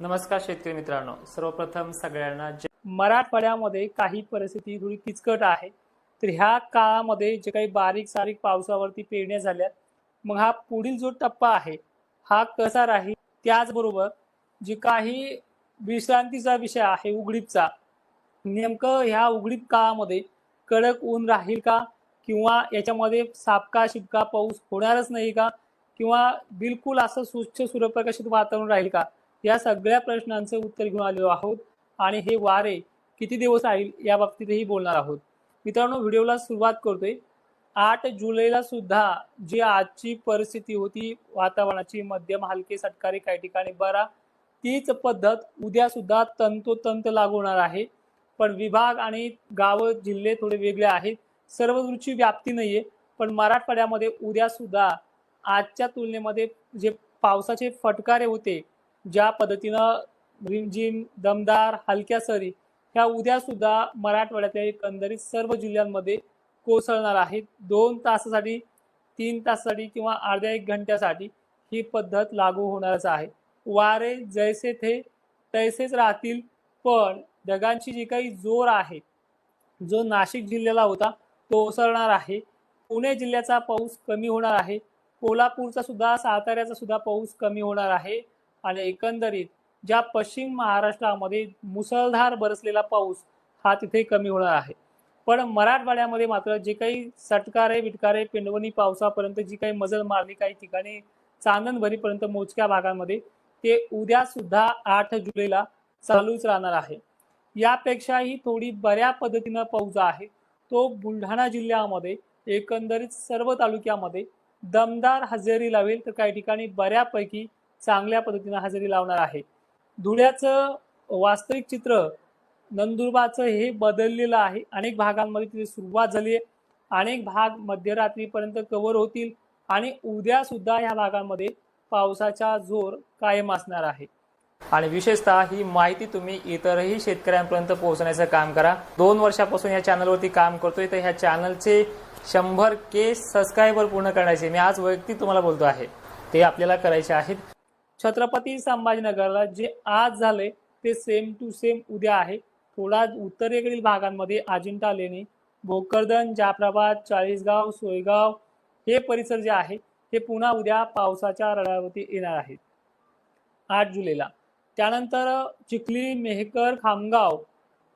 नमस्कार शेतकरी मित्रांनो, सर्वप्रथम सगळ्यांना मराठवाड्यामध्ये काही परिस्थिती थोडी किचकट आहे। तर ह्या काळामध्ये जे काही बारीक सारीक पावसावरती पेरण्या झाल्यात, मग हा पुढील जो टप्पा आहे हा कसा राहील, त्याचबरोबर जे काही विश्रांतीचा विषय आहे उघडीपचा, नेमकं ह्या उघडीप काळामध्ये कडक ऊन राहील का, किंवा याच्यामध्ये सापका शिपका पाऊस होणारच नाही का, किंवा बिलकुल असं स्वच्छ सूर्यप्रकाशित वातावरण राहील का, या सगळ्या प्रश्नांचं उत्तर घेऊन आलेलो आहोत। आणि हे वारे किती दिवस राहील या बाबतीतही बोलणार आहोत। मित्रांनो, व्हिडिओला सुरुवात करतोय। 8 जुलैला सुद्धा जी आजची परिस्थिती होती वातावरणाची, मध्यम हलके सटकारे काही ठिकाणी बरा, तीच पद्धत उद्या सुद्धा तंतोतंत लागू होणार आहे। पण विभाग आणि गाव जिल्हे थोडे वेगळे आहेत, सर्वदूरची व्याप्ती नाहीये। पण मराठवाड्यामध्ये उद्या सुद्धा आजच्या तुलनेमध्ये जे पावसाचे फटकारे होते, ज्या पद्धतीनं रिमझिम दमदार हलक्या सरी, ह्या उद्या सुद्धा मराठवाड्यातल्या एकंदरीत सर्व जिल्ह्यांमध्ये कोसळणार आहेत। 2 तासासाठी, 3 तासासाठी किंवा अर्ध्या 1 घंट्यासाठी ही पद्धत लागू होणारच आहे। वारे जैसे थे तैसेच राहतील, पण ढगांची जी काही जोर आहे, जो नाशिक जिल्ह्याला होता तो ओसरणार आहे। पुणे जिल्ह्याचा पाऊस कमी होणार आहे। कोल्हापूरचा सुद्धा, साताऱ्याचा सुद्धा पाऊस कमी होणार आहे। आणि एकंदरीत ज्या पश्चिम महाराष्ट्रामध्ये मुसळधार बरसलेला पाऊस हा तिथे कमी होणार आहे। पण मराठवाड्यामध्ये मात्र जे काही सटकारे विटकारे पिंडवणी पावसापर्यंत जी काही मजल मारली, काही ठिकाणी चांदणभरीपर्यंत मोजक्या भागांमध्ये, ते उद्या सुद्धा 8 जुलैला चालूच राहणार आहे। यापेक्षाही थोडी बऱ्या पद्धतीनं पाऊस आहे तो बुलढाणा जिल्ह्यामध्ये एकंदरीत सर्व तालुक्यामध्ये दमदार हजेरी लावेल, तर काही ठिकाणी बऱ्यापैकी चांगल्या पद्धतीने हजेरी लावणार आहे। धुळ्याचं वास्तविक चित्र, नंदुरबारचं हे बदललेलं आहे। अनेक भागांमध्ये तिथे सुरुवात झाली आहे, अनेक भाग मध्यरात्रीपर्यंत कव्हर होतील आणि उद्या सुद्धा या भागांमध्ये पावसाचा जोर कायम असणार आहे। आणि विशेषतः ही माहिती तुम्ही इतरही शेतकऱ्यांपर्यंत पोहोचण्याचं काम करा। 2 वर्षापासून या चॅनलवरती काम करतोय, तर ह्या चॅनलचे 100K सबस्क्रायबर पूर्ण करण्याचे मी आज वैयक्तिक तुम्हाला बोलतो आहे, ते आपल्याला करायचे आहेत। छत्रपती संभाजीनगरला जे आज झाले ते सेम टू सेम उद्या आहे। थोडा उत्तरेकडील भागांमध्ये अजिंठा लेणी, भोकरदन, जाफराबाद, चाळीसगाव, सोयगाव हे परिसर जे आहे ते पुन्हा उद्या पावसाच्या रडावरती येणार आहेत 8 जुलैला। त्यानंतर चिखली, मेहकर, खामगाव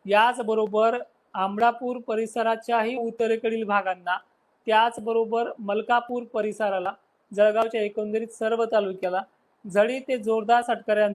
याचबरोबर आंबळापूर परिसराच्याही उत्तरेकडील भागांना, त्याचबरोबर मलकापूर परिसराला, जळगावच्या एकंदरीत सर्व तालुक्याला झडी ते जोरदार सटकऱ्यांचा